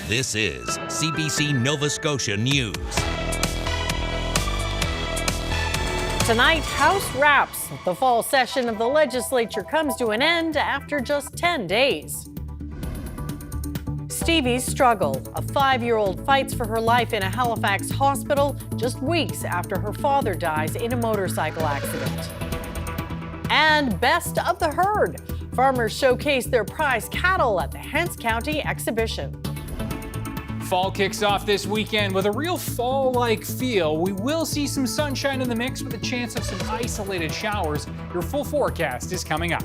This is CBC Nova Scotia News. Tonight, House wraps. The fall session of the legislature comes to an end after just 10 days. Stevie's struggle. A 5-year-old fights for her life in a Halifax hospital just weeks after her father dies in a motorcycle accident. And best of the herd. Farmers showcase their prize cattle at the Hants County exhibition. Fall kicks off this weekend with a real fall-like feel. We will see some sunshine in the mix with a chance of some isolated showers. Your full forecast is coming up.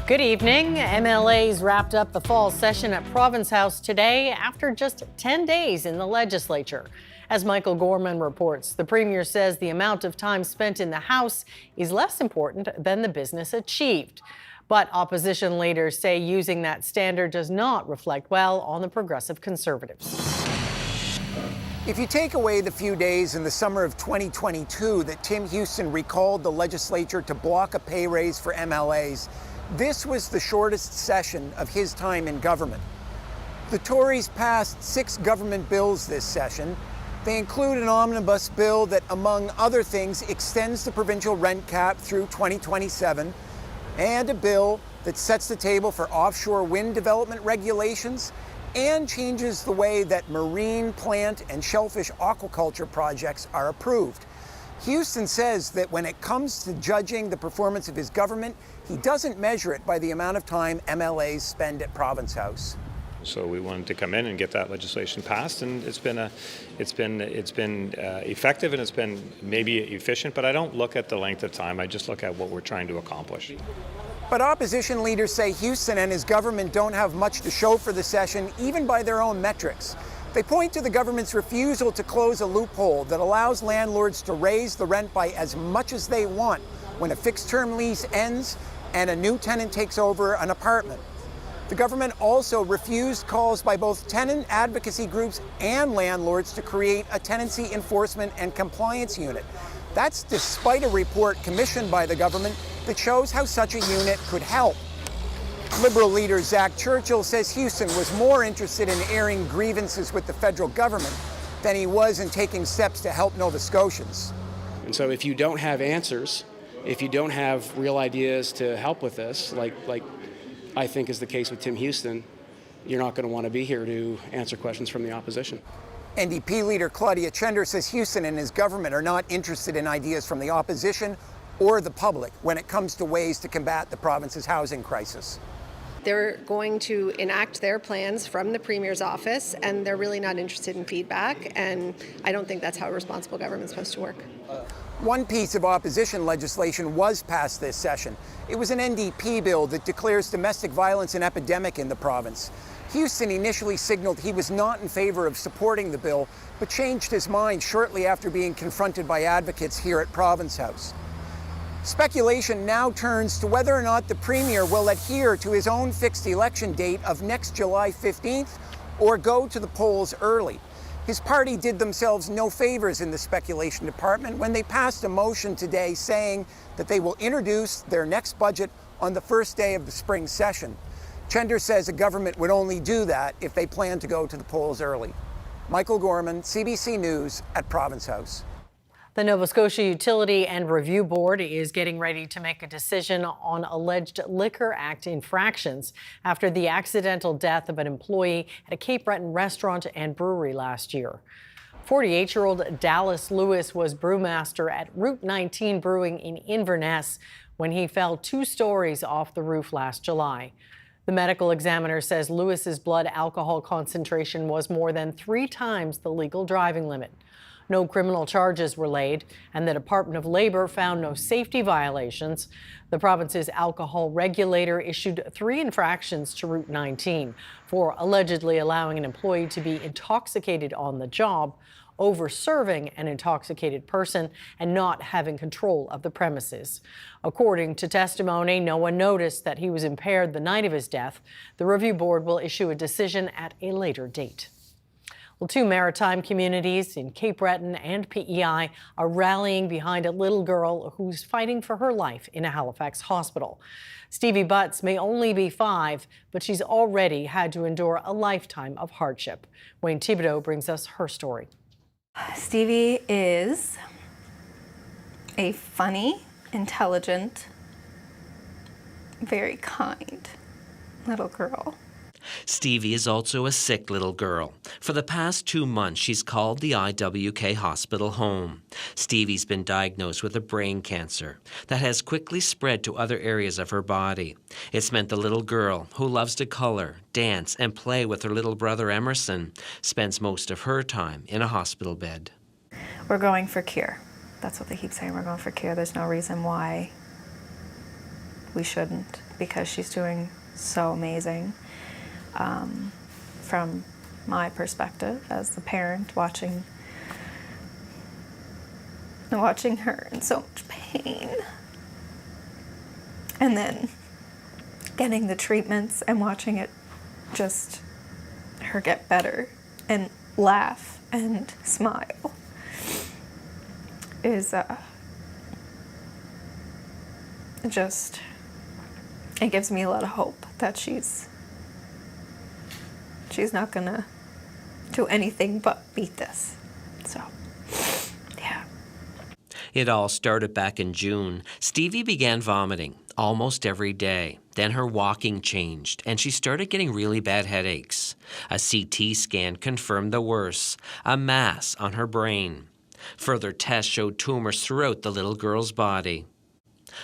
Good evening. MLAs wrapped up the fall session at Province House today after just 10 days in the legislature. As Michael Gorman reports, the Premier says the amount of time spent in the House is less important than the business achieved. But opposition leaders say using that standard does not reflect well on the Progressive Conservatives. If you take away the few days in the summer of 2022 that Tim Houston recalled the legislature to block a pay raise for MLAs, this was the shortest session of his time in government. The Tories passed 6 government bills this session. They include an omnibus bill that, among other things, extends the provincial rent cap through 2027, and a bill that sets the table for offshore wind development regulations and changes the way that marine, plant, and shellfish aquaculture projects are approved. Houston says that when it comes to judging the performance of his government, he doesn't measure it by the amount of time MLAs spend at Province House. So we wanted to come in and get that legislation passed, and it's been effective and it's been maybe efficient. But I don't look at the length of time. I just look at what we're trying to accomplish. But opposition leaders say Houston and his government don't have much to show for the session, even by their own metrics. They point to the government's refusal to close a loophole that allows landlords to raise the rent by as much as they want when a fixed-term lease ends and a new tenant takes over an apartment. The government also refused calls by both tenant advocacy groups and landlords to create a tenancy enforcement and compliance unit. That's despite a report commissioned by the government that shows how such a unit could help. Liberal leader Zach Churchill says Houston was more interested in airing grievances with the federal government than he was in taking steps to help Nova Scotians. And so if you don't have answers, if you don't have real ideas to help with this, like I think is the case with Tim Houston, you're not going to want to be here to answer questions from the opposition. NDP leader Claudia Chender says Houston and his government are not interested in ideas from the opposition or the public when it comes to ways to combat the province's housing crisis. They're going to enact their plans from the Premier's office, and they're really not interested in feedback, and I don't think that's how a responsible government's supposed to work. One piece of opposition legislation was passed this session. It was an NDP bill that declares domestic violence an epidemic in the province. Houston initially signaled he was not in favor of supporting the bill, but changed his mind shortly after being confronted by advocates here at Province House. Speculation now turns to whether or not the Premier will adhere to his own fixed election date of next July 15th or go to the polls early. His party did themselves no favors in the speculation department when they passed a motion today saying that they will introduce their next budget on the first day of the spring session. Chender says a government would only do that if they plan to go to the polls early. Michael Gorman, CBC News at Province House. The Nova Scotia Utility and Review Board is getting ready to make a decision on alleged Liquor Act infractions after the accidental death of an employee at a Cape Breton restaurant and brewery last year. 48-year-old Dallas Lewis was brewmaster at Route 19 Brewing in Inverness when he fell 2 stories off the roof last July. The medical examiner says Lewis's blood alcohol concentration was more than 3 times the legal driving limit. No criminal charges were laid, and the Department of Labor found no safety violations. The province's alcohol regulator issued 3 infractions to Route 19 for allegedly allowing an employee to be intoxicated on the job, over-serving an intoxicated person, and not having control of the premises. According to testimony, no one noticed that he was impaired the night of his death. The review board will issue a decision at a later date. Well, two maritime communities in Cape Breton and PEI are rallying behind a little girl who's fighting for her life in a Halifax hospital. Stevie Butts may only be 5, but she's already had to endure a lifetime of hardship. Wayne Thibodeau brings us her story. Stevie is a funny, intelligent, very kind little girl. Stevie is also a sick little girl. For the past 2 months, she's called the IWK hospital home. Stevie's been diagnosed with a brain cancer that has quickly spread to other areas of her body. It's meant the little girl, who loves to color, dance, and play with her little brother Emerson, spends most of her time in a hospital bed. We're going for cure. That's what they keep saying, we're going for cure. There's no reason why we shouldn't, because she's doing so amazing. From my perspective as the parent, watching her in so much pain, and then getting the treatments and watching it, just her get better and laugh and smile is just, it gives me a lot of hope that she's not gonna do anything but beat this. So, yeah. It all started back in June. Stevie began vomiting almost every day. Then her walking changed, and she started getting really bad headaches. A CT scan confirmed the worst, a mass on her brain. Further tests showed tumors throughout the little girl's body.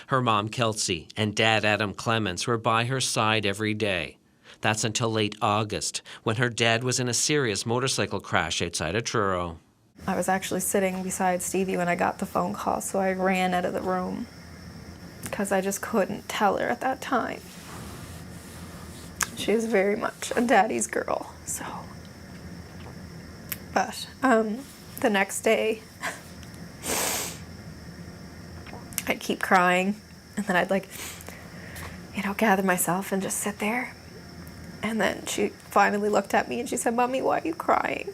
Her mom, Kelsey, and dad, Adam Clements, were by her side every day. That's until late August, when her dad was in a serious motorcycle crash outside of Truro. I was actually sitting beside Stevie when I got the phone call, so I ran out of the room because I just couldn't tell her at that time. She was very much a daddy's girl, so. But the next day, I'd keep crying, and then I'd gather myself and just sit there. And then she finally looked at me and she said, "Mommy, why are you crying?"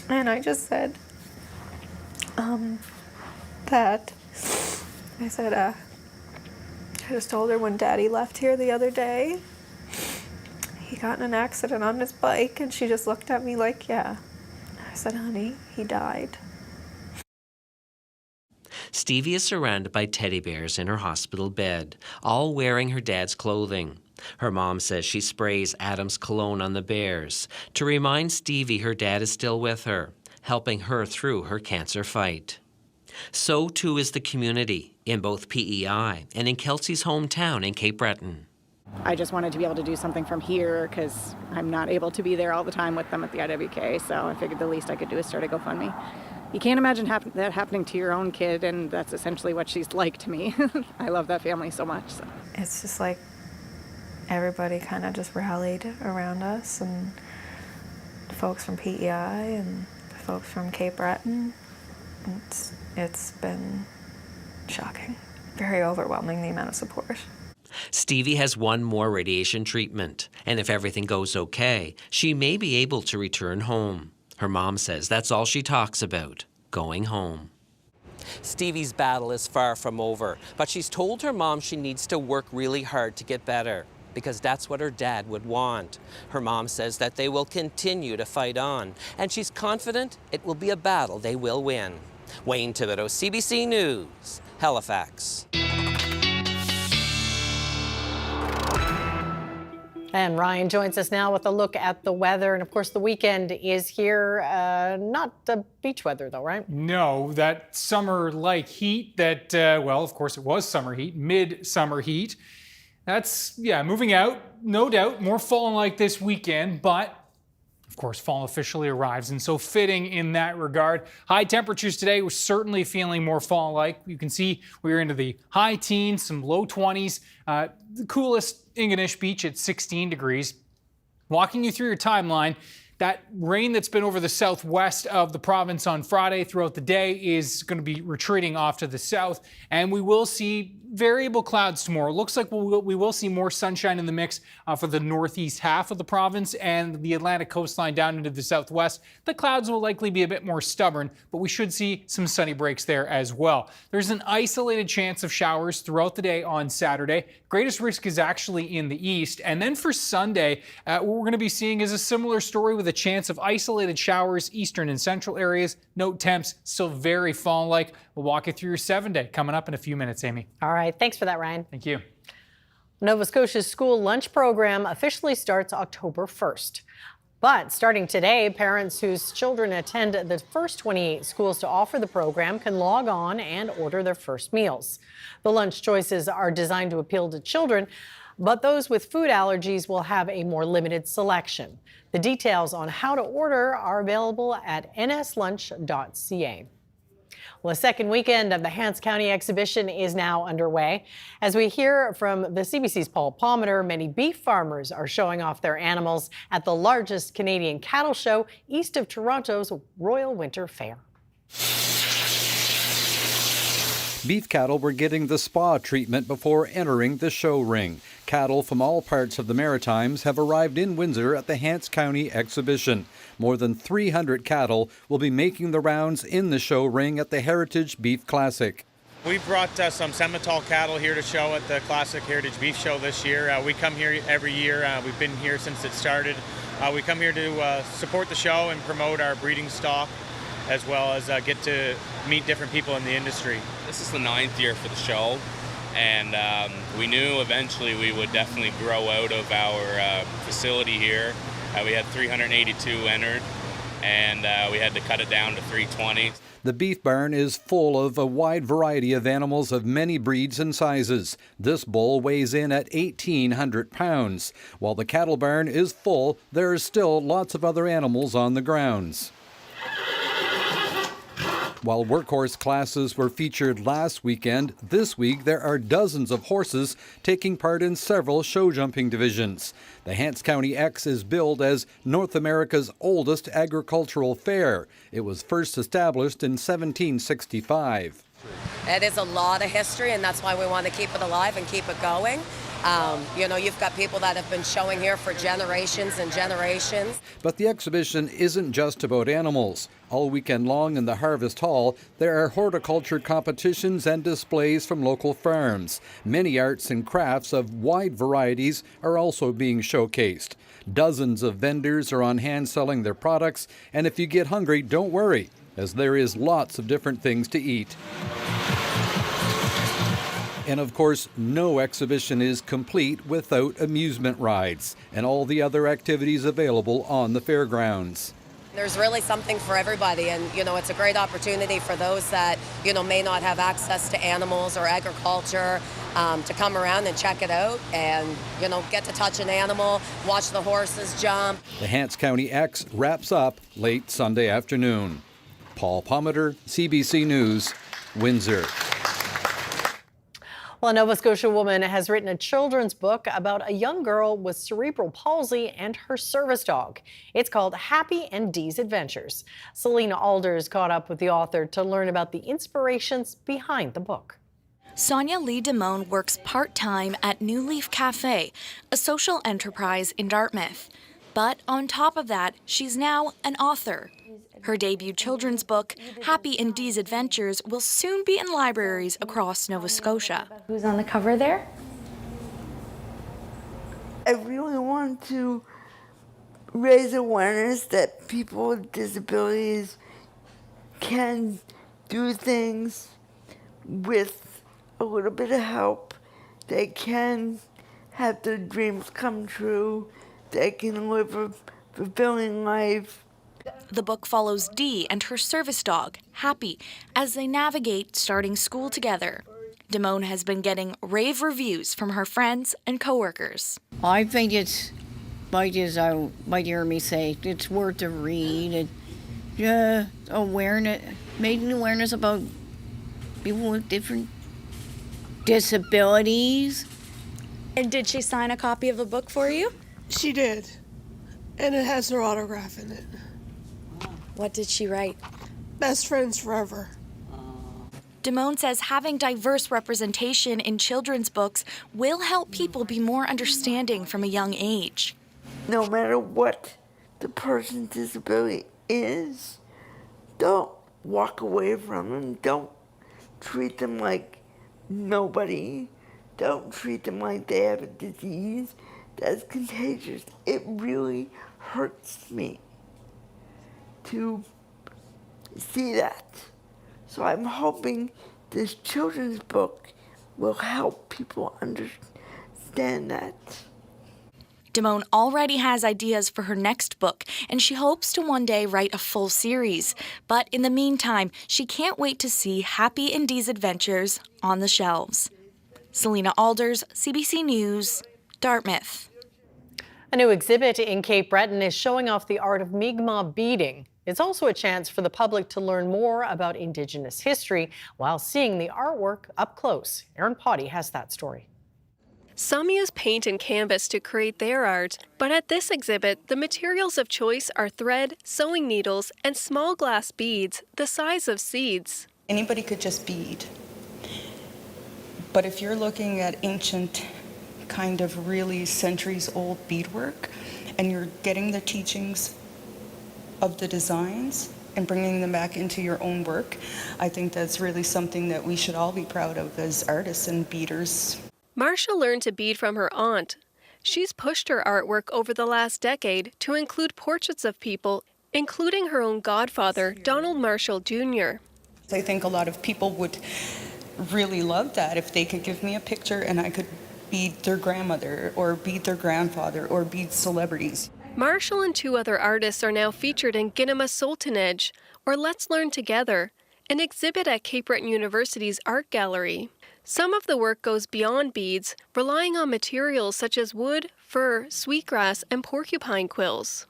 And I just said, I just told her when Daddy left here the other day, he got in an accident on his bike, and she just looked at me like, "Yeah." I said, "Honey, he died." Stevie is surrounded by teddy bears in her hospital bed, all wearing her dad's clothing. Her mom says she sprays Adam's cologne on the bears to remind Stevie her dad is still with her, helping her through her cancer fight. So too is the community in both PEI and in Kelsey's hometown in Cape Breton. I just wanted to be able to do something from here because I'm not able to be there all the time with them at the IWK, so I figured the least I could do is start a GoFundMe. You can't imagine that happening to your own kid, and that's essentially what she's like to me. I love that family so much. So. It's just like everybody kind of just rallied around us, and the folks from PEI and the folks from Cape Breton. It's been shocking, very overwhelming, the amount of support. Stevie has one more radiation treatment, and if everything goes okay, she may be able to return home. Her mom says that's all she talks about, going home. Stevie's battle is far from over, but she's told her mom she needs to work really hard to get better, because that's what her dad would want. Her mom says that they will continue to fight on, and she's confident it will be a battle they will win. Wayne Thibodeau, CBC News, Halifax. And Ryan joins us now with a look at the weather. And of course, the weekend is here. Not the beach weather, though, right? No, that summer-like heat that, well, of course, it was summer heat, mid-summer heat. That's, moving out, no doubt. More fall-like this weekend, but of course, fall officially arrives, and so fitting in that regard. High temperatures today, we're certainly feeling more fall-like. You can see we're into the high teens, some low 20s. The coolest Ingonish Beach at 16 degrees. Walking you through your timeline, that rain that's been over the southwest of the province on Friday throughout the day is going to be retreating off to the south, and we will see variable clouds tomorrow. Looks like we will see more sunshine in the mix for the northeast half of the province and the Atlantic coastline down into the southwest. The clouds will likely be a bit more stubborn, but we should see some sunny breaks there as well. There's an isolated chance of showers throughout the day on Saturday. Greatest risk is actually in the east. And then for Sunday, what we're going to be seeing is a similar story with a chance of isolated showers eastern and central areas. Note temps still very fall-like. We'll walk you through your 7-day coming up in a few minutes, Amy. All right. Thanks for that, Ryan. Thank you. Nova Scotia's school lunch program officially starts October 1st. But starting today, parents whose children attend the first 28 schools to offer the program can log on and order their first meals. The lunch choices are designed to appeal to children, but those with food allergies will have a more limited selection. The details on how to order are available at nslunch.ca. Well, the second weekend of the Hants County exhibition is now underway. As we hear from the CBC's Paul Palmer, many beef farmers are showing off their animals at the largest Canadian cattle show east of Toronto's Royal Winter Fair. Beef cattle were getting the spa treatment before entering the show ring. Cattle from all parts of the Maritimes have arrived in Windsor at the Hants County exhibition. More than 300 cattle will be making the rounds in the show ring at the Heritage Beef Classic. We brought some Simmental cattle here to show at the Classic Heritage Beef Show this year. We come here every year. We've been here since it started. We come here to support the show and promote our breeding stock, as well as get to meet different people in the industry. This is the 9th year for the show, and we knew eventually we would definitely grow out of our facility here. We had 382 entered, and we had to cut it down to 320. The beef barn is full of a wide variety of animals of many breeds and sizes. This bull weighs in at 1,800 pounds. While the cattle barn is full, there are still lots of other animals on the grounds. While workhorse classes were featured last weekend, this week there are dozens of horses taking part in several show jumping divisions. The Hants County X is billed as North America's oldest agricultural fair. It was first established in 1765. It is a lot of history, and that's why we want to keep it alive and keep it going. You've got people that have been showing here for generations and generations. But the exhibition isn't just about animals. All weekend long in the Harvest Hall, there are horticulture competitions and displays from local farms. Many arts and crafts of wide varieties are also being showcased. Dozens of vendors are on hand selling their products, and if you get hungry, don't worry, as there is lots of different things to eat. And of course, no exhibition is complete without amusement rides and all the other activities available on the fairgrounds. There's really something for everybody, and it's a great opportunity for those that may not have access to animals or agriculture to come around and check it out and get to touch an animal, watch the horses jump. The Hants County X wraps up late Sunday afternoon. Paul Palmer, CBC News, Windsor. Well, a Nova Scotia woman has written a children's book about a young girl with cerebral palsy and her service dog. It's called Happy and Dee's Adventures. Selena Alders caught up with the author to learn about the inspirations behind the book. Sonia Lee Damone works part-time at New Leaf Cafe, a social enterprise in Dartmouth. But on top of that, she's now an author. Her debut children's book, Happy and Dee's Adventures, will soon be in libraries across Nova Scotia. Who's on the cover there? I really want to raise awareness that people with disabilities can do things with a little bit of help. They can have their dreams come true. They can live a fulfilling life. The book follows Dee and her service dog, Happy, as they navigate starting school together. Damone has been getting rave reviews from her friends and coworkers. I think it's, might hear me say, it's worth a read. Making awareness about people with different disabilities. And did she sign a copy of the book for you? She did, and it has her autograph in it. What did she write? Best friends forever. Damone says having diverse representation in children's books will help people be more understanding from a young age. No matter what the person's disability is, don't walk away from them. Don't treat them like nobody. Don't treat them like they have a disease that's contagious. It really hurts me to see that. So I'm hoping this children's book will help people understand that. Damone already has ideas for her next book, and she hopes to one day write a full series. But in the meantime, she can't wait to see Happy Indy's adventures on the shelves. Selena Alders, CBC News, Dartmouth. A new exhibit in Cape Breton is showing off the art of Mi'kmaq beading. It's also a chance for the public to learn more about Indigenous history while seeing the artwork up close. Erin Potty has that story. Some use paint and canvas to create their art, but at this exhibit, the materials of choice are thread, sewing needles, and small glass beads the size of seeds. Anybody could just bead. But if you're looking at ancient, kind of really centuries-old beadwork, and you're getting the teachings of the designs and bringing them back into your own work, I think that's really something that we should all be proud of as artists and beaders. Marcia learned to bead from her aunt. She's pushed her artwork over the last decade to include portraits of people, including her own godfather, Donald Marshall Jr. I think a lot of people would really love that if they could give me a picture and I could bead their grandmother or bead their grandfather or bead celebrities. Marshall and 2 other artists are now featured in Ginema Soltanage, or Let's Learn Together, an exhibit at Cape Breton University's Art Gallery. Some of the work goes beyond beads, relying on materials such as wood, fur, sweetgrass, and porcupine quills.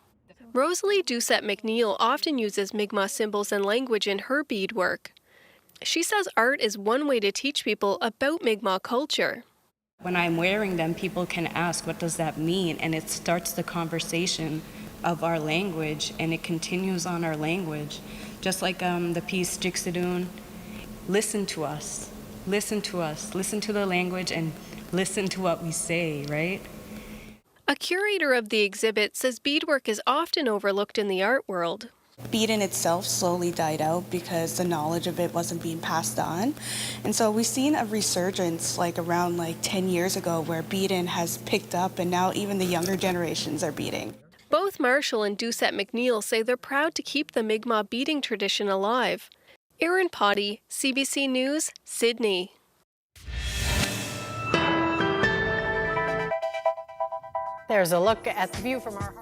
Rosalie Doucette McNeil often uses Mi'kmaq symbols and language in her beadwork. She says art is one way to teach people about Mi'kmaq culture. When I'm wearing them, people can ask, what does that mean? And it starts the conversation of our language, and it continues on our language. Just like the piece Jixadoon, listen to us. Listen to us, listen to the language, and listen to what we say, right? A curator of the exhibit says beadwork is often overlooked in the art world. Bead in itself slowly died out because the knowledge of it wasn't being passed on. And so we've seen a resurgence around 10 years ago where beading has picked up, and now even the younger generations are beading. Both Marshall and Doucette McNeil say they're proud to keep the Mi'kmaq beading tradition alive. Erin Potty, CBC News, Sydney. There's a look at the view from our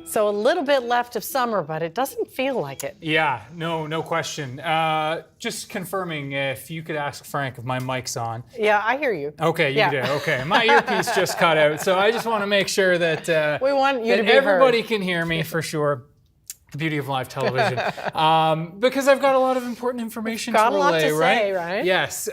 So a little bit left of summer, but it doesn't feel like it. Yeah, no question. Just confirming if you could ask Frank if my mic's on. Yeah, I hear you. Okay, you do. Okay, my earpiece just cut out, so I just want to make sure that we want you to be everybody heard. Can hear me for sure. The beauty of live television, because I've got a lot of important information to relay, a lot to right? say, right? Yes.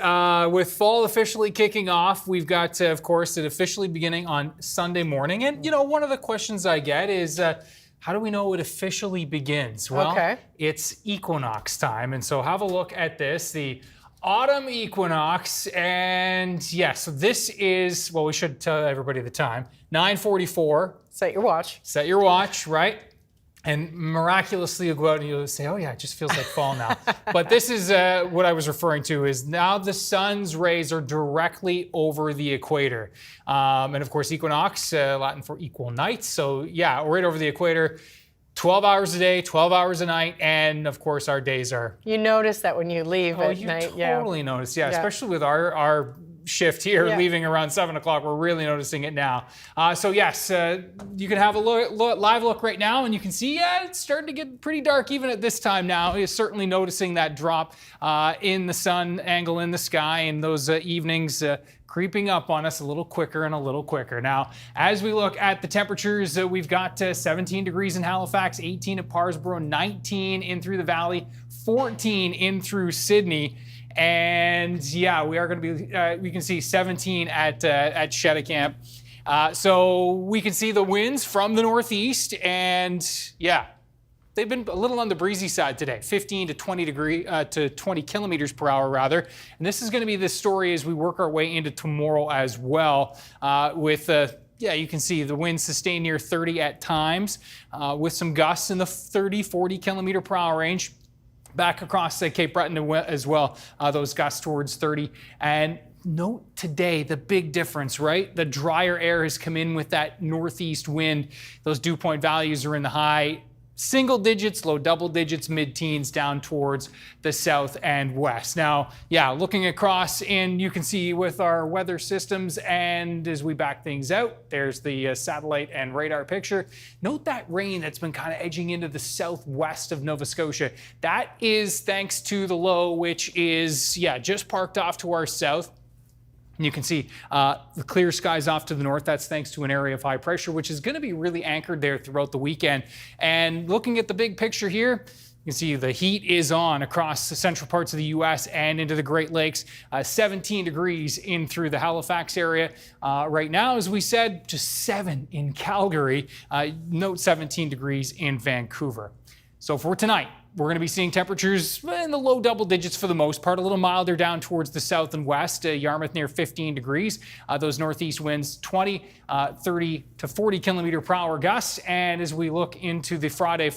With fall officially kicking off, we've got, of course, it officially beginning on Sunday morning. And, you know, one of the questions I get is, how do we know it officially begins? Well, it's equinox time. And so have a look at this, the autumn equinox. And yes, so this is, well, we should tell everybody the time, 9:44. Set your watch. Set your watch, right? And miraculously you'll go out and you'll say, oh yeah, it just feels like fall now. But this is what I was referring to is now the sun's rays are directly over the equator. And of course, equinox, Latin for equal nights. So yeah, right over the equator, 12 hours a day, 12 hours a night. And of course, our days are... You notice that when you leave at night. Oh, you totally notice, yeah. Especially with our shift here, leaving around 7 o'clock. We're really noticing it now. So yes, you can have a live look right now and you can see, it's starting to get pretty dark even at this time now. You're certainly noticing that drop in the sun angle in the sky and those evenings creeping up on us a little quicker and a little quicker. Now, as we look at the temperatures, we've got 17 degrees in Halifax, 18 at Parsboro, 19 in through the valley, 14 in through Sydney. And yeah, we are going to be, we can see 17 at Shetticamp. So we can see the winds from the northeast and yeah, they've been a little on the breezy side today, 15 to 20 kilometers per hour rather. And this is going to be the story as we work our way into tomorrow as well with yeah, you can see the winds sustain near 30 at times with some gusts in the 30, 40 kilometer per hour range. Back across Cape Breton as well, those gusts towards 30. And note today the big difference, right? The drier air has come in with that northeast wind. Those dew point values are in the high single digits, low double digits, mid-teens down towards the south and west. Now, yeah, looking across and you can see with our weather systems and as we back things out, there's the satellite and radar picture. Note that rain that's been kind of edging into the southwest of Nova Scotia. That is thanks to the low, which is, yeah, just parked off to our south. And you can see the clear skies off to the north. That's thanks to an area of high pressure, which is going to be really anchored there throughout the weekend. And looking at the big picture here, you can see the heat is on across the central parts of the U.S. and into the Great Lakes. 17 degrees in through the Halifax area. Right now, as we said, just 7 in Calgary. Note 17 degrees in Vancouver. So for tonight, we're going to be seeing temperatures in the low double digits for the most part, a little milder down towards the south and west. Yarmouth near 15 degrees. Those northeast winds 20, 30 to 40 kilometer per hour gusts. And as we look into the Friday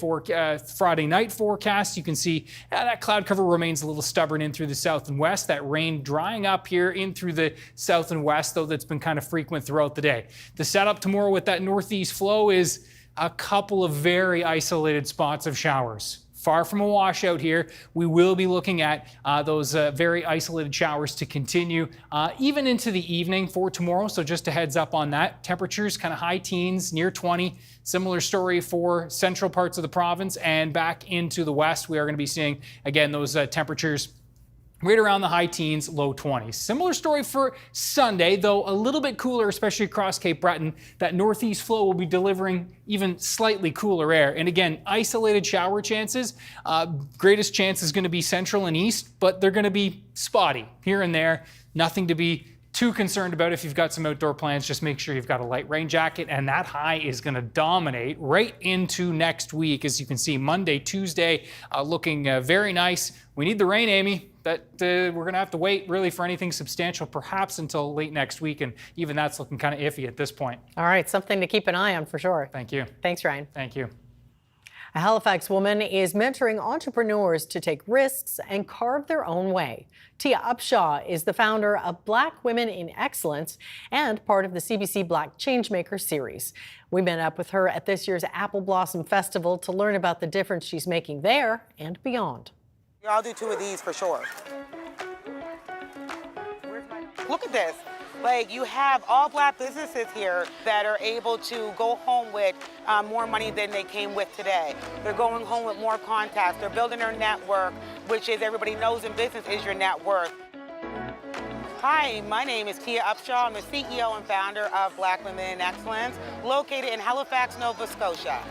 night forecast, you can see that cloud cover remains a little stubborn in through the south and west. That rain drying up here in through the south and west, though that's been kind of frequent throughout the day. The setup tomorrow with that northeast flow is a couple of very isolated spots of showers. Far from a washout here. We will be looking at those very isolated showers to continue even into the evening for tomorrow. So just a heads up on that. Temperatures kind of high teens, near 20. Similar story for central parts of the province and back into the west. We are going to be seeing, again, those temperatures right around the high teens, low 20s. Similar story for Sunday, though a little bit cooler, especially across Cape Breton. That northeast flow will be delivering even slightly cooler air. And again, isolated shower chances. Greatest chance is going to be central and east, but they're going to be spotty here and there. Nothing to be too concerned about. If you've got some outdoor plans, just make sure you've got a light rain jacket, and that high is going to dominate right into next week. As you can see, Monday, Tuesday, looking very nice. We need the rain, Amy. That we're going to have to wait really for anything substantial, perhaps until late next week, and even that's looking kind of iffy at this point. All right, something to keep an eye on for sure. Thank you. Thanks, Ryan. Thank you. A Halifax woman is mentoring entrepreneurs to take risks and carve their own way. Tia Upshaw is the founder of Black Women in Excellence and part of the CBC Black Changemaker series. We met up with her at this year's Apple Blossom Festival to learn about the difference she's making there and beyond. I'll do 2 of these for sure. Look at this. Like, you have all black businesses here that are able to go home with more money than they came with today. They're going home with more contacts. They're building their network, which is, everybody knows in business, is your net worth. Hi, my name is Tia Upshaw. I'm the CEO and founder of Black Women in Excellence, located in Halifax, Nova Scotia.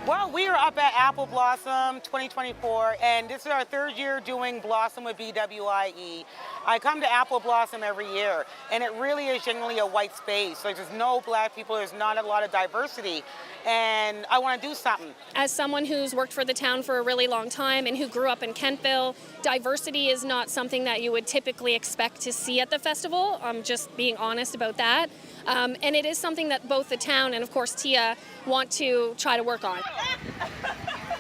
Well, we are up at Apple Blossom 2024, and this is our third year doing Blossom with BWIE. I come to Apple Blossom every year, and it really is genuinely a white space. Like, there's no black people, there's not a lot of diversity, and I want to do something. As someone who's worked for the town for a really long time and who grew up in Kentville, diversity is not something that you would typically expect to see at the festival. I'm just being honest about that. And it is something that both the town and, of course, Tia want to try to work on.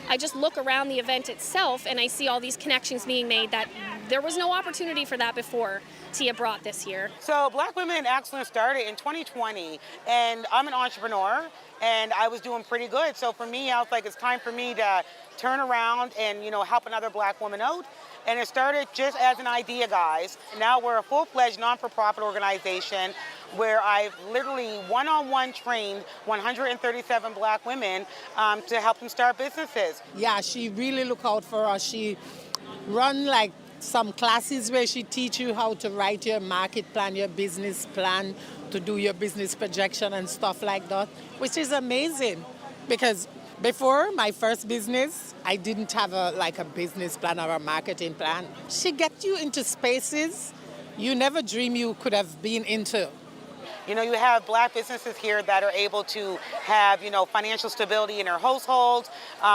I just look around the event itself and I see all these connections being made that there was no opportunity for that before Tia brought this year. So Black Women in Excellence started in 2020, and I'm an entrepreneur, and I was doing pretty good. So for me, I was like, it's time for me to turn around and, help another black woman out. And it started just as an idea, guys. Now we're a full-fledged non-for-profit organization where I've literally one-on-one trained 137 black women to help them start businesses. Yeah, she really look out for us. She run like some classes where she teach you how to write your market plan, your business plan, to do your business projection and stuff like that, which is amazing because before my first business, I didn't have a business plan or a marketing plan. She gets you into spaces you never dream you could have been into. You have black businesses here that are able to have, financial stability in their households.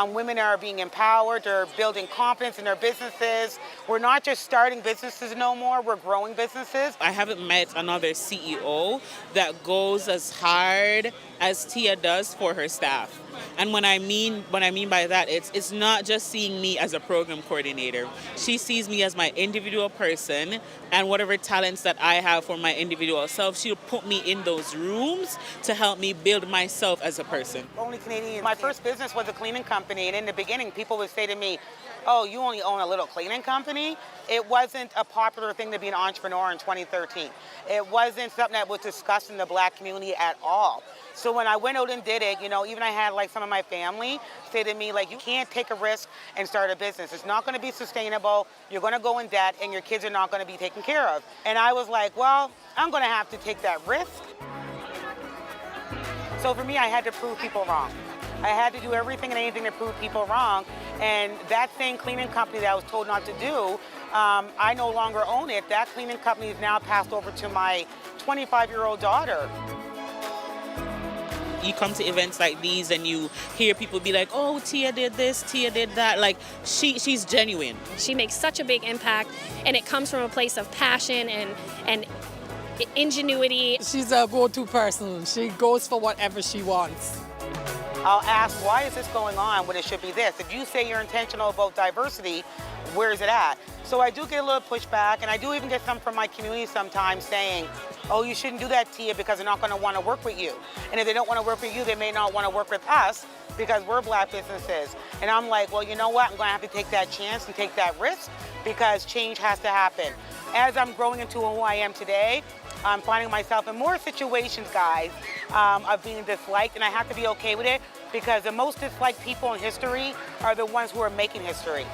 Women are being empowered. They're building confidence in their businesses. We're not just starting businesses no more. We're growing businesses. I haven't met another CEO that goes as hard as Tia does for her staff. And what I mean by that, it's not just seeing me as a program coordinator. She sees me as my individual person, and whatever talents that I have for my individual self, she'll put me in those rooms to help me build myself as a person. Only Canadian. My first business was a cleaning company, and in the beginning, people would say to me, "Oh, you only own a little cleaning company?" It wasn't a popular thing to be an entrepreneur in 2013. It wasn't something that was discussed in the black community at all. So when I went out and did it, even I had some of my family say to me, you can't take a risk and start a business. It's not going to be sustainable. You're going to go in debt and your kids are not going to be taken care of. And I was like, well, I'm going to have to take that risk. So for me, I had to prove people wrong. I had to do everything and anything to prove people wrong. And that same cleaning company that I was told not to do, I no longer own it. That cleaning company is now passed over to my 25-year-old daughter. You come to events like these and you hear people be like, oh, Tia did this, Tia did that. She's genuine. She makes such a big impact, and it comes from a place of passion and ingenuity. She's a go-to person. She goes for whatever she wants. I'll ask, why is this going on when it should be this? If you say you're intentional about diversity, where is it at? So I do get a little pushback, and I do even get some from my community sometimes saying, oh, you shouldn't do that, Tia, because they're not going to want to work with you. And if they don't want to work with you, they may not want to work with us because we're black businesses. And I'm like, well, you know what? I'm going to have to take that chance and take that risk because change has to happen. As I'm growing into who I am today, I'm finding myself in more situations, guys, of being disliked, and I have to be okay with it because the most disliked people in history are the ones who are making history.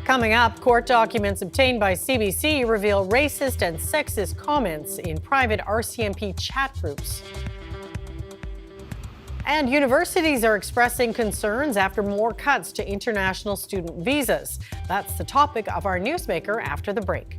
Coming up, court documents obtained by CBC reveal racist and sexist comments in private RCMP chat groups. And universities are expressing concerns after more cuts to international student visas. That's the topic of our Newsmaker after the break.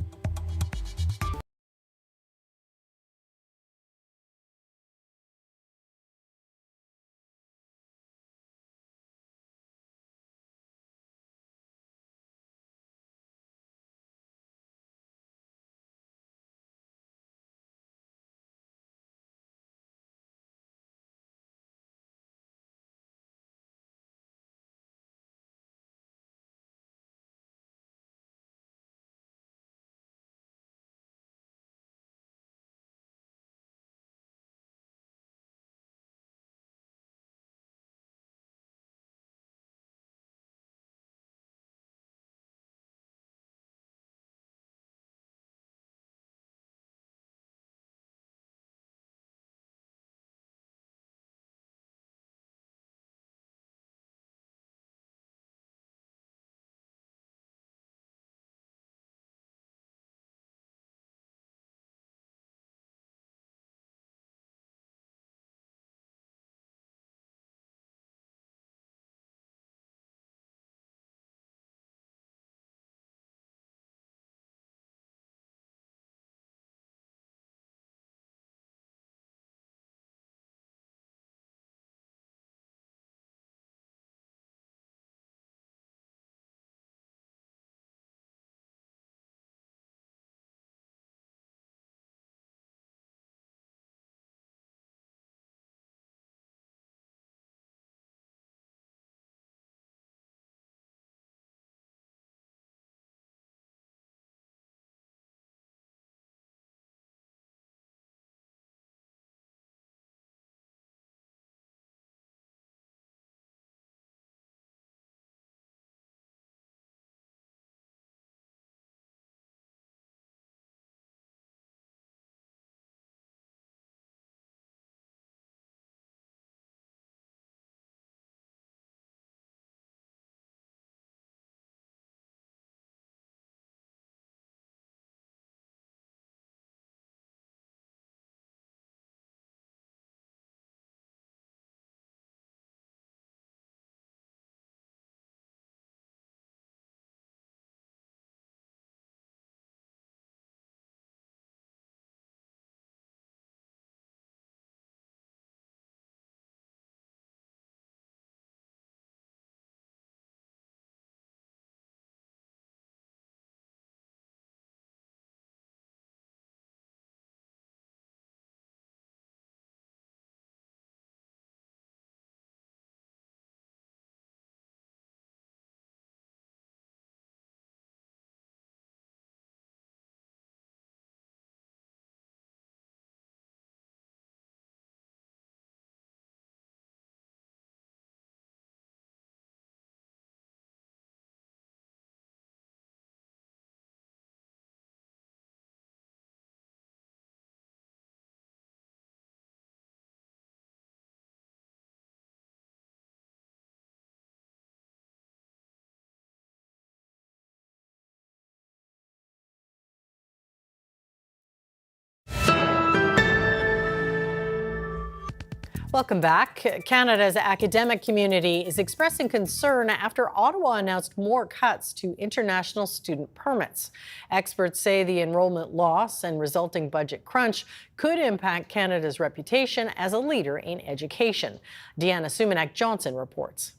Welcome back. Canada's academic community is expressing concern after Ottawa announced more cuts to international student permits. Experts say the enrollment loss and resulting budget crunch could impact Canada's reputation as a leader in education. Deanna Sumanak-Johnson reports.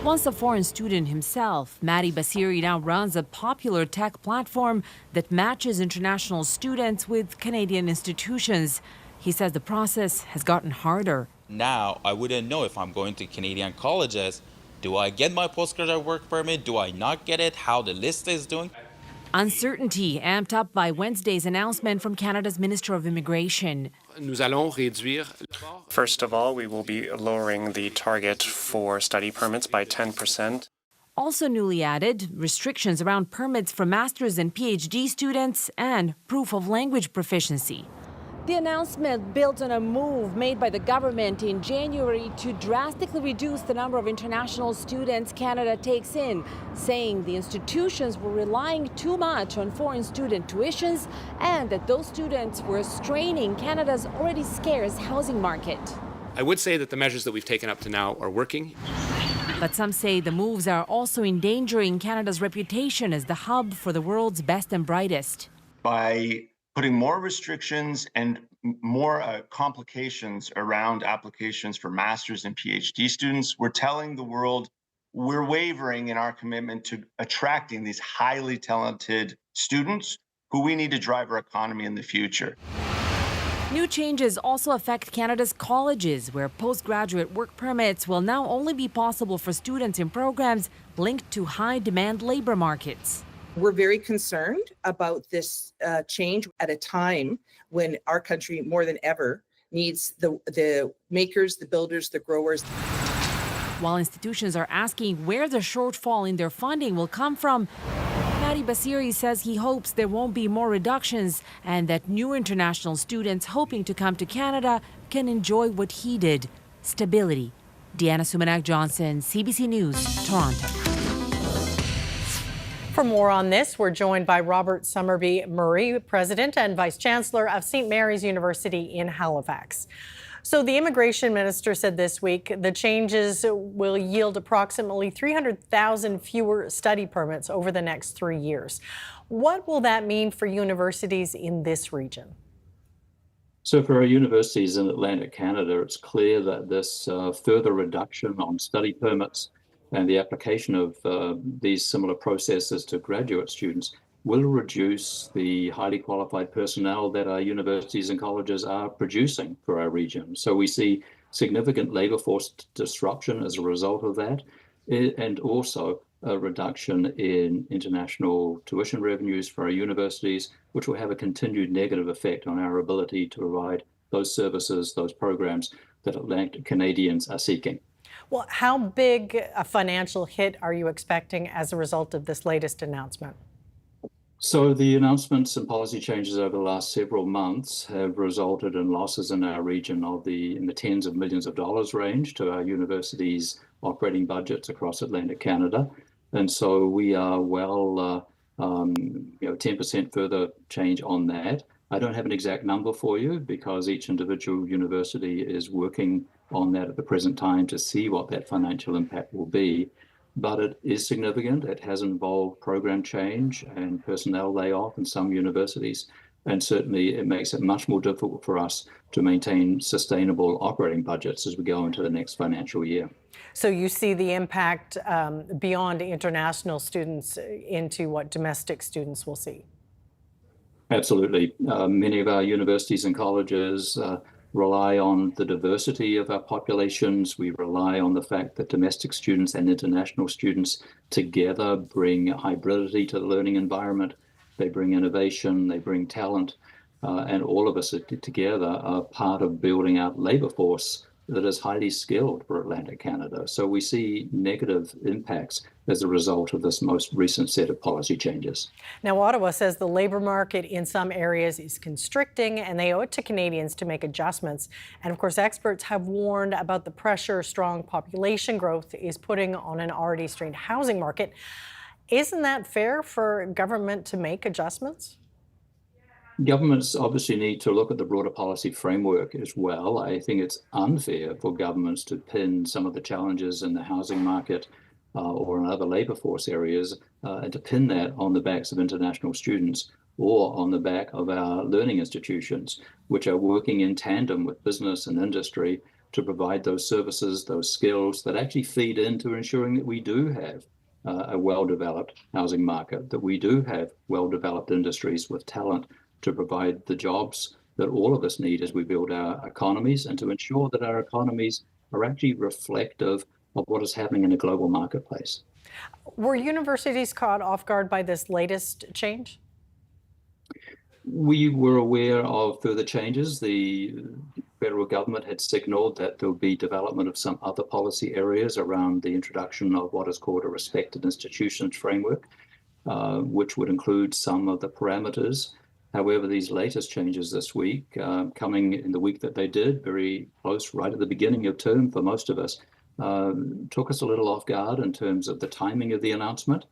Once a foreign student himself, Madi Basiri now runs a popular tech platform that matches international students with Canadian institutions. He says the process has gotten harder. Now, I wouldn't know if I'm going to Canadian colleges. Do I get my postgraduate work permit? Do I not get it? How the list is doing? Uncertainty amped up by Wednesday's announcement from Canada's Minister of Immigration. First of all, we will be lowering the target for study permits by 10%. Also newly added, restrictions around permits for master's and PhD students and proof of language proficiency. The announcement built on a move made by the government in January to drastically reduce the number of international students Canada takes in, saying the institutions were relying too much on foreign student tuitions and that those students were straining Canada's already scarce housing market. I would say that the measures that we've taken up to now are working. But some say the moves are also endangering Canada's reputation as the hub for the world's best and brightest. By putting more restrictions and more complications around applications for master's and PhD students, we're telling the world we're wavering in our commitment to attracting these highly talented students who we need to drive our economy in the future. New changes also affect Canada's colleges, where postgraduate work permits will now only be possible for students in programs linked to high-demand labor markets. We're very concerned about this change at a time when our country more than ever needs the makers, the builders, the growers. While institutions are asking where the shortfall in their funding will come from, Madi Basiri says he hopes there won't be more reductions and that new international students hoping to come to Canada can enjoy what he did, stability. Deanna Sumanak-Johnson, CBC News, Toronto. For more on this, we're joined by Robert Summerby Murray, President and Vice Chancellor of St. Mary's University in Halifax. So the immigration minister said this week the changes will yield approximately 300,000 fewer study permits over the next 3 years. What will that mean for universities in this region? So for our universities in Atlantic Canada, it's clear that this further reduction on study permits and the application of these similar processes to graduate students will reduce the highly qualified personnel that our universities and colleges are producing for our region. So we see significant labor force disruption as a result of that, and also a reduction in international tuition revenues for our universities, which will have a continued negative effect on our ability to provide those services, those programs that Atlantic Canadians are seeking. Well, how big a financial hit are you expecting as a result of this latest announcement? So the announcements and policy changes over the last several months have resulted in losses in our region in the tens of millions of dollars range to our universities' operating budgets across Atlantic Canada. And so we are 10% further change on that. I don't have an exact number for you because each individual university is working on that at the present time to see what that financial impact will be. But it is significant. It has involved program change and personnel layoff in some universities. And certainly it makes it much more difficult for us to maintain sustainable operating budgets as we go into the next financial year. So you see the impact beyond international students into what domestic students will see? Absolutely. Many of our universities and colleges rely on the diversity of our populations. We rely on the fact that domestic students and international students together bring hybridity to the learning environment. They bring innovation, they bring talent, and all of us together are part of building out labor force that is highly skilled for Atlantic Canada. So we see negative impacts as a result of this most recent set of policy changes. Now, Ottawa says the labor market in some areas is constricting and they owe it to Canadians to make adjustments. And of course, experts have warned about the pressure strong population growth is putting on an already strained housing market. Isn't that fair for government to make adjustments? Governments obviously need to look at the broader policy framework as well. I think it's unfair for governments to pin some of the challenges in the housing market or in other labor force areas and to pin that on the backs of international students or on the back of our learning institutions, which are working in tandem with business and industry to provide those services, those skills that actually feed into ensuring that we do have a well-developed housing market, that we do have well-developed industries with talent to provide the jobs that all of us need as we build our economies, and to ensure that our economies are actually reflective of what is happening in a global marketplace. Were universities caught off guard by this latest change? We were aware of further changes. The federal government had signaled that there would be development of some other policy areas around the introduction of what is called a respected institutions framework, which would include some of the parameters. However, these latest changes this week, coming in the week that they did, very close right at the beginning of term for most of us, took us a little off guard in terms of the timing of the announcement.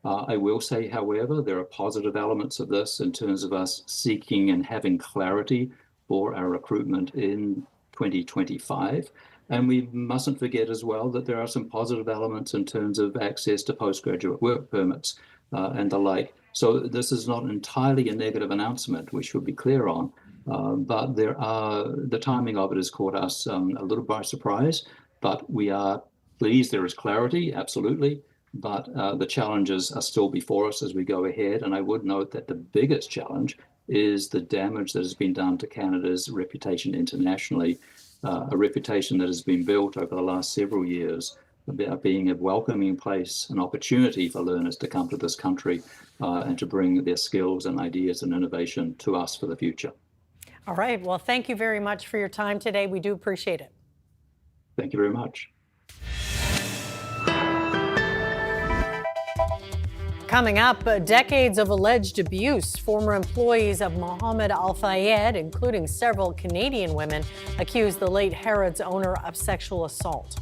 I will say, however, there are positive elements of this in terms of us seeking and having clarity for our recruitment in 2025. And we mustn't forget as well that there are some positive elements in terms of access to postgraduate work permits and the like. So this is not entirely a negative announcement, we should be clear on, but the timing of it has caught us a little by surprise, but we are pleased there is clarity, absolutely. But the challenges are still before us as we go ahead. And I would note that the biggest challenge is the damage that has been done to Canada's reputation internationally, a reputation that has been built over the last several years about being a welcoming place, an opportunity for learners to come to this country and to bring their skills and ideas and innovation to us for the future. All right. Well, thank you very much for your time today. We do appreciate it. Thank you very much. Coming up, decades of alleged abuse. Former employees of Mohammed Al Fayed, including several Canadian women, accused the late Harrods owner of sexual assault.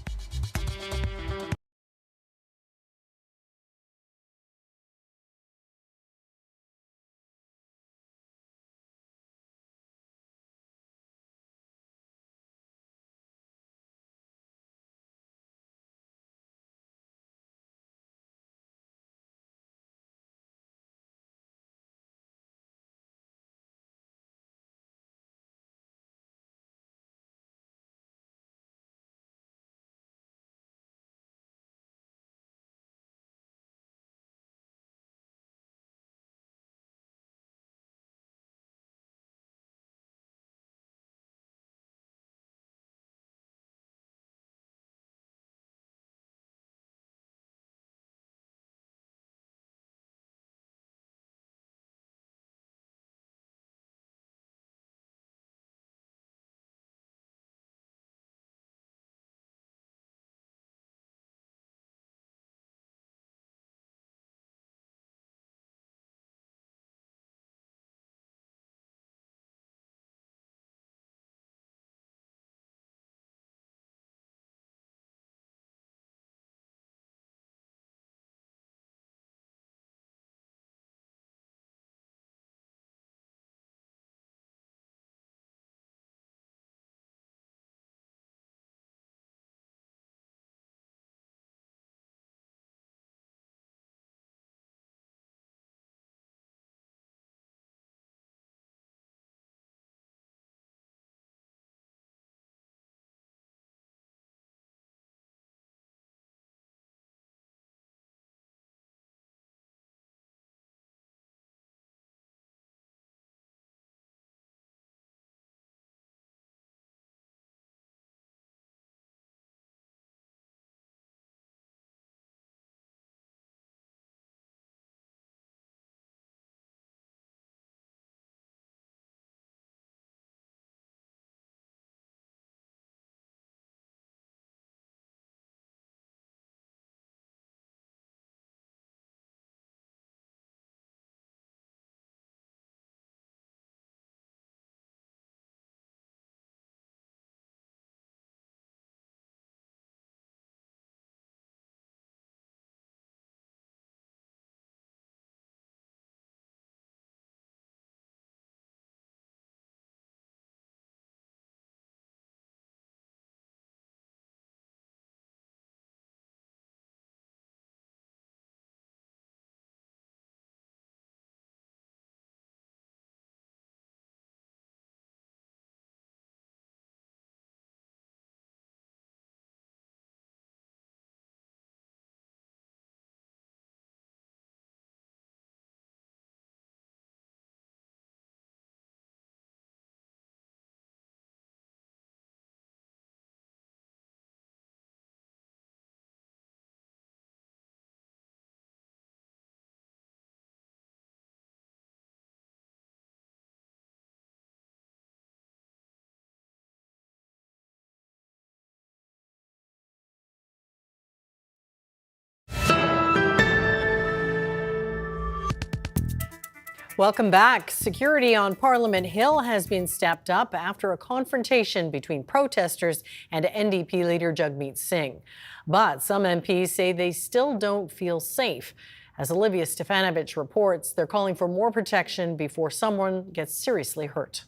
Welcome back. Security on Parliament Hill has been stepped up after a confrontation between protesters and NDP leader Jagmeet Singh. But some MPs say they still don't feel safe. As Olivia Stefanovich reports, they're calling for more protection before someone gets seriously hurt.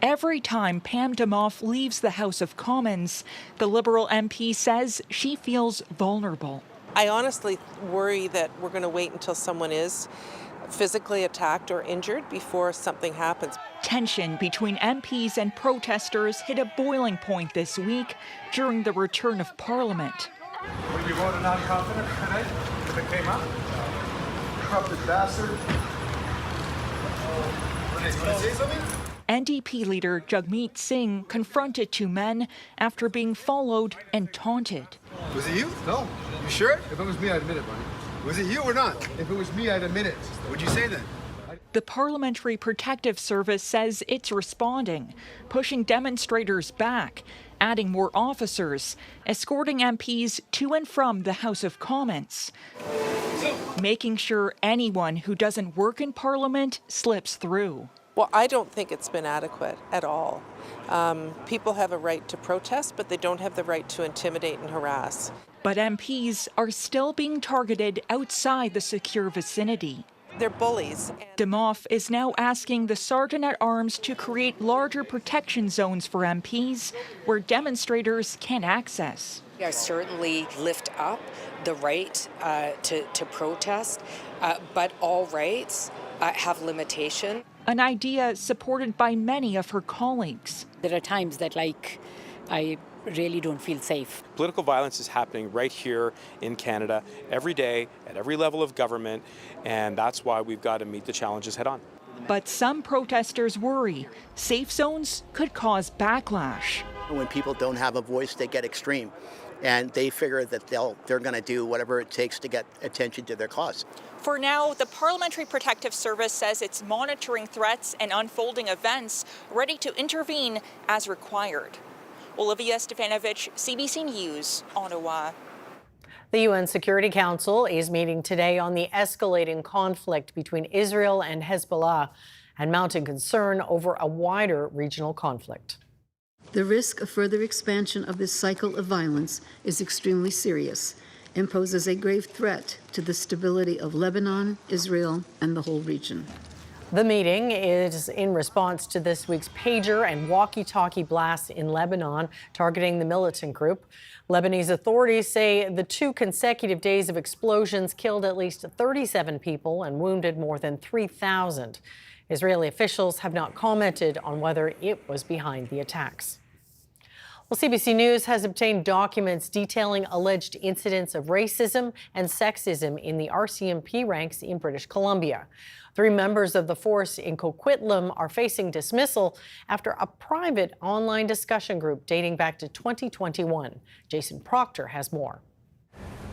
Every time Pam Demoff leaves the House of Commons, the Liberal MP says she feels vulnerable. I honestly worry that we're going to wait until someone is physically attacked or injured before something happens. Tension between MPs and protesters hit a boiling point this week during the return of Parliament. Would you vote a non-confidence tonight if it came up? Corrupted bastard. Want to say something? NDP leader Jagmeet Singh confronted two men after being followed and taunted. Was it you? No. You sure? If it was me, I'd admit it, buddy. Was it you or not? If it was me, I'd admit it. What'd you say then? The Parliamentary Protective Service says it's responding, pushing demonstrators back, adding more officers, escorting MPs to and from the House of Commons, making sure anyone who doesn't work in Parliament slips through. Well, I don't think it's been adequate at all. People have a right to protest, but they don't have the right to intimidate and harass. But MPs are still being targeted outside the secure vicinity. They're bullies. Demoff is now asking the Sergeant-at-Arms to create larger protection zones for MPs where demonstrators can access. I certainly lift up the right to protest, but all rights have limitation. An idea supported by many of her colleagues. There are times that, I really don't feel safe. Political violence is happening right here in Canada every day at every level of government, and that's why we've got to meet the challenges head on. But some protesters worry safe zones could cause backlash. When people don't have a voice, they get extreme, and they figure that they're going to do whatever it takes to get attention to their cause. For now, the Parliamentary Protective Service says it's monitoring threats and unfolding events, ready to intervene as required. Olivia Stefanovich, CBC News, Ottawa. The UN Security Council is meeting today on the escalating conflict between Israel and Hezbollah and mounting concern over a wider regional conflict. The risk of further expansion of this cycle of violence is extremely serious and poses a grave threat to the stability of Lebanon, Israel, and the whole region. The meeting is in response to this week's pager and walkie-talkie blasts in Lebanon targeting the militant group. Lebanese authorities say the 2 consecutive days of explosions killed at least 37 people and wounded more than 3,000. Israeli officials have not commented on whether it was behind the attacks. Well, CBC News has obtained documents detailing alleged incidents of racism and sexism in the RCMP ranks in British Columbia. 3 members of the force in Coquitlam are facing dismissal after a private online discussion group dating back to 2021. Jason Proctor has more.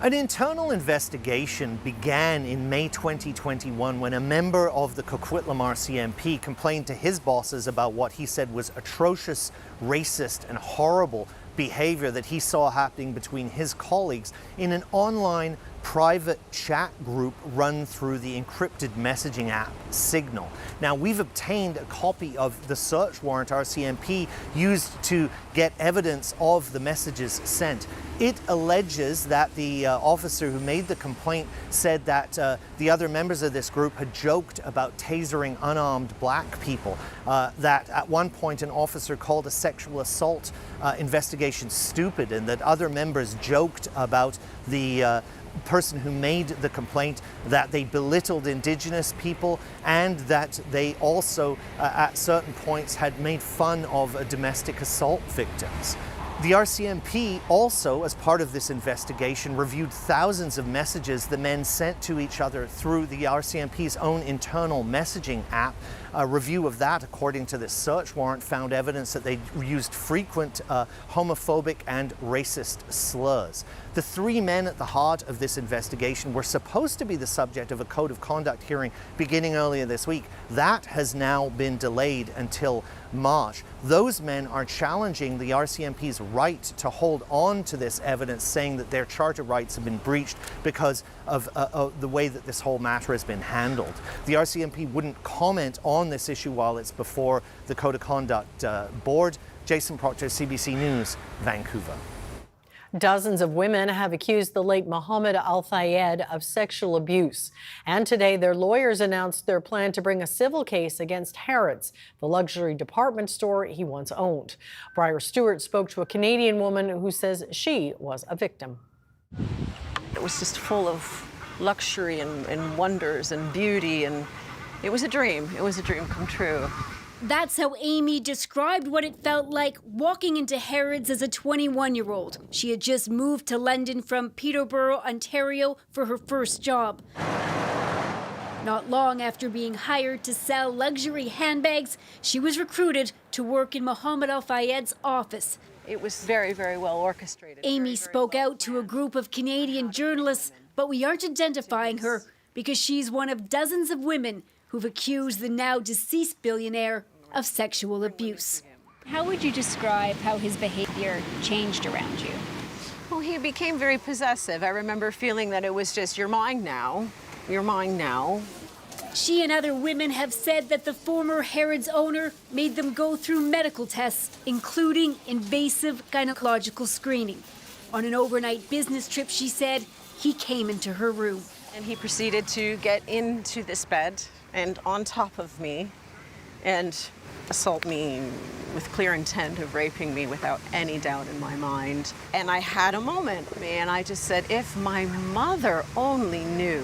An internal investigation began in May 2021 when a member of the Coquitlam RCMP complained to his bosses about what he said was atrocious, racist, and horrible behavior that he saw happening between his colleagues in an online private chat group run through the encrypted messaging app Signal. Now, we've obtained a copy of the search warrant RCMP used to get evidence of the messages sent. It alleges that the officer who made the complaint said that the other members of this group had joked about tasering unarmed black people, that at one point an officer called a sexual assault investigation stupid, and that other members joked about the person who made the complaint, that they belittled Indigenous people, and that they also at certain points had made fun of domestic assault victims. The RCMP also, as part of this investigation, reviewed thousands of messages the men sent to each other through the RCMP's own internal messaging app. A review of that, according to this search warrant, found evidence that they used frequent homophobic and racist slurs. The three men at the heart of this investigation were supposed to be the subject of a code of conduct hearing beginning earlier this week. That has now been delayed until March. Those men are challenging the RCMP's right to hold on to this evidence, saying that their charter rights have been breached because of the way that this whole matter has been handled. The RCMP wouldn't comment on this issue while it's before the Code of Conduct Board. Jason Proctor, CBC News, Vancouver. Dozens of women have accused the late Mohammed Al-Fayed of sexual abuse. And today, their lawyers announced their plan to bring a civil case against Harrods, the luxury department store he once owned. Briar Stewart spoke to a Canadian woman who says she was a victim. It was just full of luxury and wonders and beauty, and it was a dream. It was a dream come true. That's how Amy described what it felt like walking into Harrods as a 21-year-old. She had just moved to London from Peterborough, Ontario for her first job. Not long after being hired to sell luxury handbags, she was recruited to work in Mohammed Al-Fayed's office. It was very, very well orchestrated. Amy spoke out to a group of Canadian journalists, but we aren't identifying her because she's one of dozens of women who've accused the now deceased billionaire of sexual abuse. How would you describe how his behavior changed around you? Well, he became very possessive. I remember feeling that it was just, you're mine now, you're mine now. She and other women have said that the former Harrods owner made them go through medical tests, including invasive gynecological screening. On an overnight business trip, she said, he came into her room. And he proceeded to get into this bed and on top of me and assault me with clear intent of raping me without any doubt in my mind. And I had a moment, and I just said, if my mother only knew.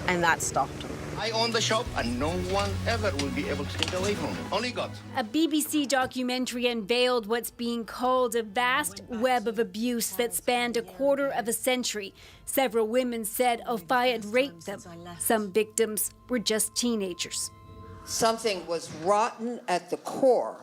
And that stopped him. I own the shop and no one ever will be able to take it away from me. Only God. A BBC documentary unveiled what's being called a vast web of abuse that spanned a quarter of a century. Several women said Al-Fayed raped them. Some victims were just teenagers. Something was rotten at the core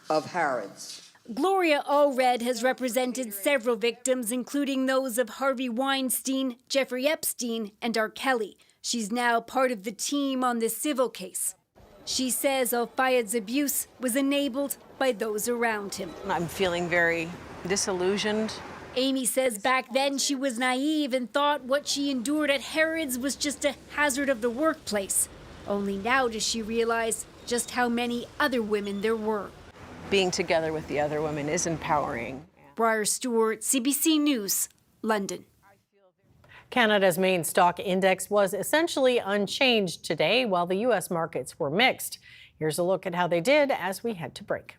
of Harrods. Gloria Allred has represented several victims, including those of Harvey Weinstein, Jeffrey Epstein, and R. Kelly. She's now part of the team on this civil case. She says Al-Fayed's abuse was enabled by those around him. I'm feeling very disillusioned. Amy says back then she was naive and thought what she endured at Harrods was just a hazard of the workplace. Only now does she realize just how many other women there were. Being together with the other women is empowering. Briar Stewart, CBC News, London. Canada's main stock index was essentially unchanged today, while the U.S. markets were mixed. Here's a look at how they did as we head to break.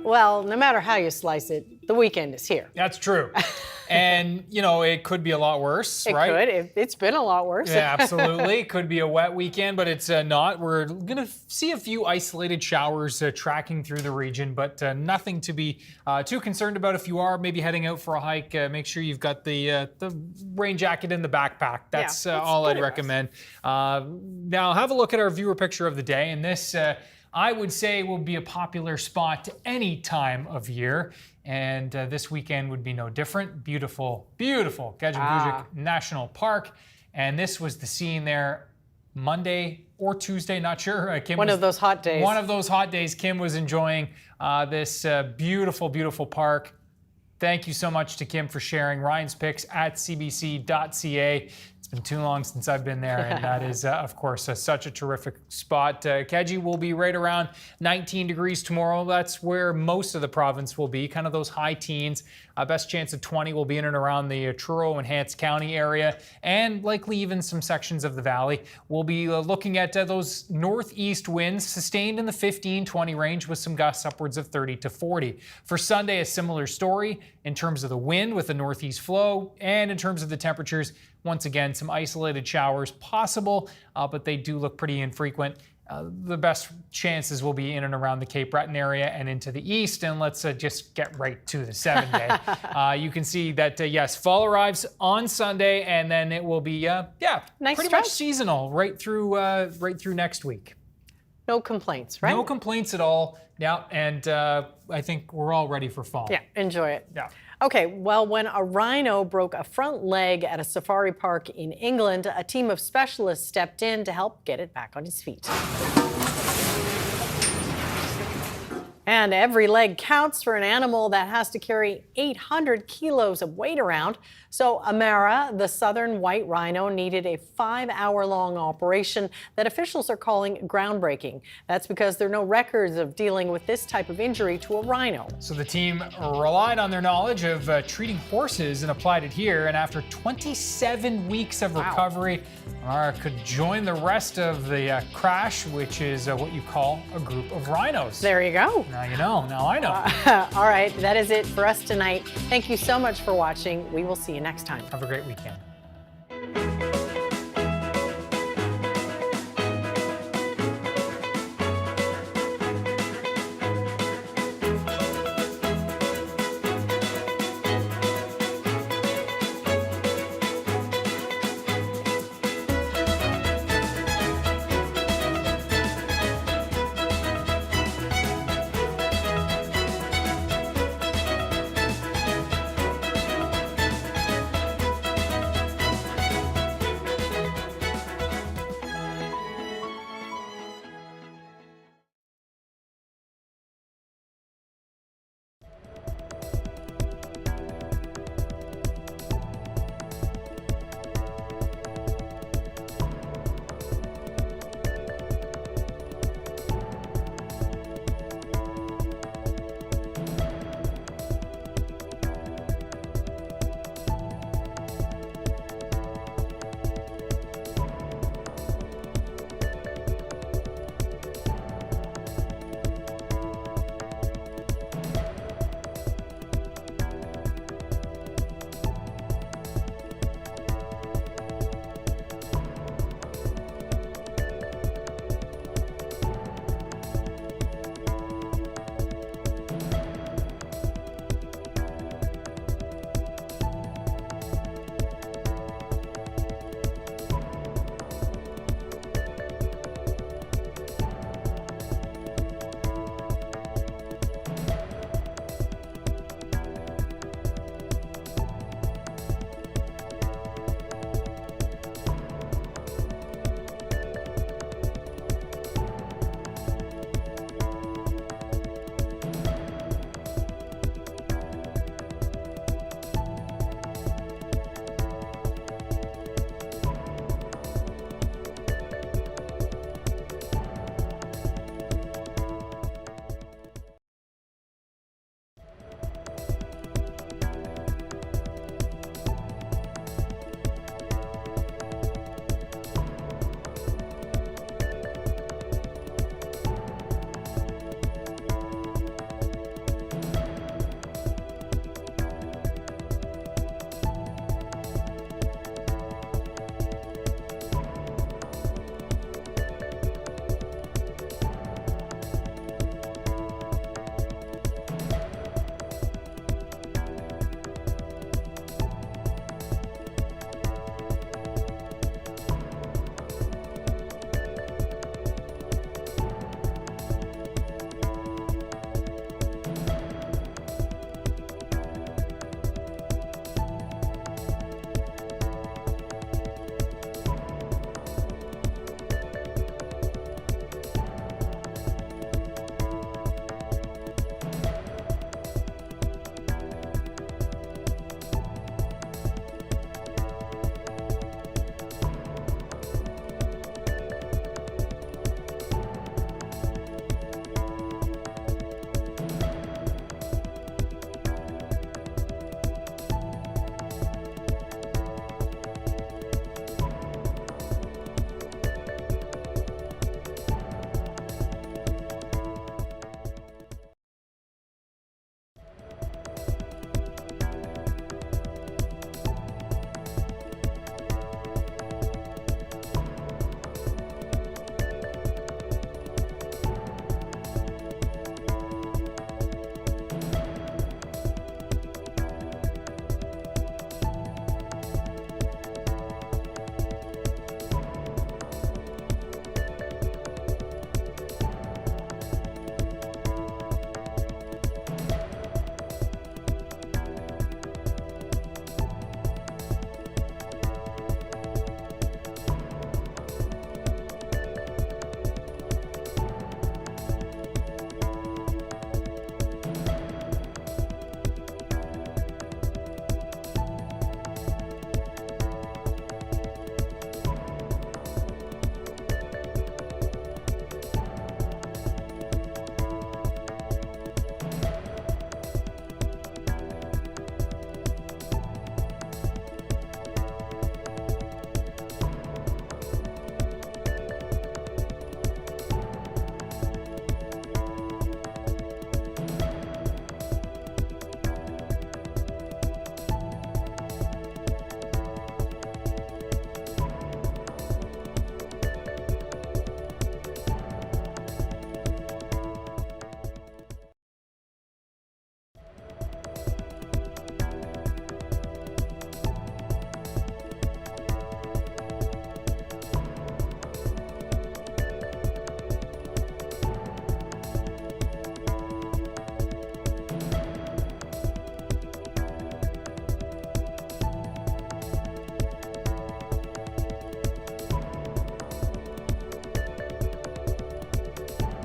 Well, no matter how you slice it, the weekend is here. That's true. And, you know, it could be a lot worse, right? It could. It's been a lot worse. Yeah, absolutely. It could be a wet weekend, but it's not. We're going to see a few isolated showers tracking through the region, but nothing to be too concerned about. If you are maybe heading out for a hike, make sure you've got the rain jacket in the backpack. That's all I'd recommend. Now, have a look at our viewer picture of the day, and this, I would say, will be a popular spot any time of year. And this weekend would be no different. Beautiful, beautiful Gejimbujuk National Park. And this was the scene there Monday or Tuesday, not sure. One of those hot days. One of those hot days. Kim was enjoying this beautiful, beautiful park. Thank you so much to Kim for sharing Ryan's picks at cbc.ca. It's been too long since I've been there, and that is, of course, such a terrific spot. Keji will be right around 19 degrees tomorrow. That's where most of the province will be, kind of those high teens. Best chance of 20 will be in and around the Truro and Hants County area, and likely even some sections of the valley. We'll be looking at those northeast winds sustained in the 15-20 range with some gusts upwards of 30 to 40. For Sunday, a similar story in terms of the wind with the northeast flow, and in terms of the temperatures, once again, some isolated showers possible, but they do look pretty infrequent. The best chances will be in and around the Cape Breton area and into the east. And let's just get right to the 7-day. You can see that, yes, fall arrives on Sunday, and then it will be, nice pretty much seasonal right through next week. No complaints, right? No complaints at all. Yeah, and I think we're all ready for fall. Yeah, enjoy it. Yeah. Okay, well, when a rhino broke a front leg at a safari park in England, a team of specialists stepped in to help get it back on its feet. And every leg counts for an animal that has to carry 800 kilos of weight around. So Amara, the southern white rhino, needed a 5-hour-long operation that officials are calling groundbreaking. That's because there are no records of dealing with this type of injury to a rhino. So the team relied on their knowledge of treating horses and applied it here. And after 27 weeks of recovery, Amara could join the rest of the crash, which is what you call a group of rhinos. There you go. Now you know. Now I know. All right, that is it for us tonight. Thank you so much for watching. We will see you next time. Have a great weekend.